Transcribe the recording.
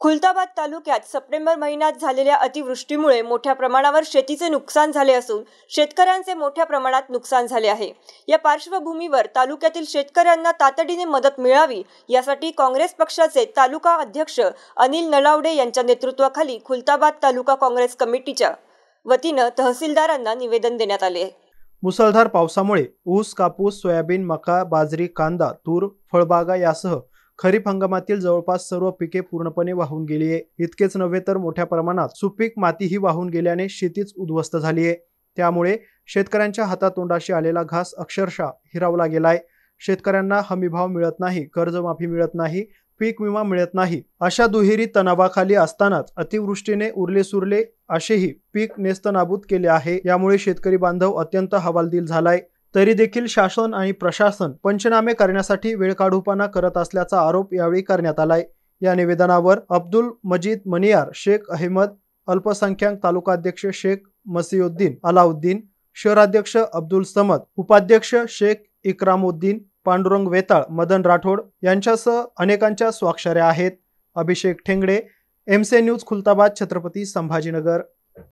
खुलताबाद तालुक्यात सप्टेंबर महिन्यात झालेल्या अतिवृष्टीमुळे मोठ्या प्रमाणावर शेतीचे नुकसान झाले असून शेतकऱ्यांचे मोठ्या प्रमाणात नुकसान झाले आहे। या पार्श्वभूमीवर तालुक्यातील शेतकऱ्यांना तातडीने मदत मिळावी यासाठी काँग्रेस पक्षाचे तालुका अध्यक्ष अनिल नलावडे यांच्या नेतृत्वाखाली खुलताबाद तालुका काँग्रेस कमिटीच्या वतीने तहसीलदारांना निवेदन देण्यात आले। मुसळधार पावसामुळे ऊस, कापूस, सोयाबीन, मका, बाजरी, कांदा, तूर, फळबागा यासह खरीप हंगामातील जवळपास सर्व पिके पूर्णपणे वाहून गेली आहे। इतकेच नव्हे तर मोठ्या प्रमाणात सुपीक मातीही वाहून गेल्याने शेतीच उद्ध्वस्त झाली आहे। त्यामुळे शेतकऱ्यांच्या हातातोंडाशी आलेला घास अक्षरशः हिरावला गेलाय। शेतकऱ्यांना हमीभाव मिळत नाही, कर्जमाफी मिळत नाही, पीक विमा मिळत नाही, अशा दुहेरी तणावाखाली असतानाच अतिवृष्टीने उरले सुरले असेही पीक नेस्तनाबूत केले आहे। यामुळे शेतकरी बांधव अत्यंत हवालदिल झालाय। तरी देखील शासन आणि प्रशासन पंचनामे करण्यासाठी वेळकाढूपणा करत असल्याचा आरोप यावेळी करण्यात आलाय। या निवेदनावर अब्दुल मजीद मनियार, शेख अहमद, अल्पसंख्याक तालुकाध्यक्ष शेख मसीउद्दीन अलाउद्दीन, शहराध्यक्ष अब्दुल समद, उपाध्यक्ष शेख इक्रामुद्दीन, पांडुरंग वेताळ, मदन राठोड यांच्यासह अनेकांच्या स्वाक्षऱ्या आहेत। अभिषेक ठेंगडे, MC न्यूज, खुलताबाद, छत्रपती संभाजीनगर।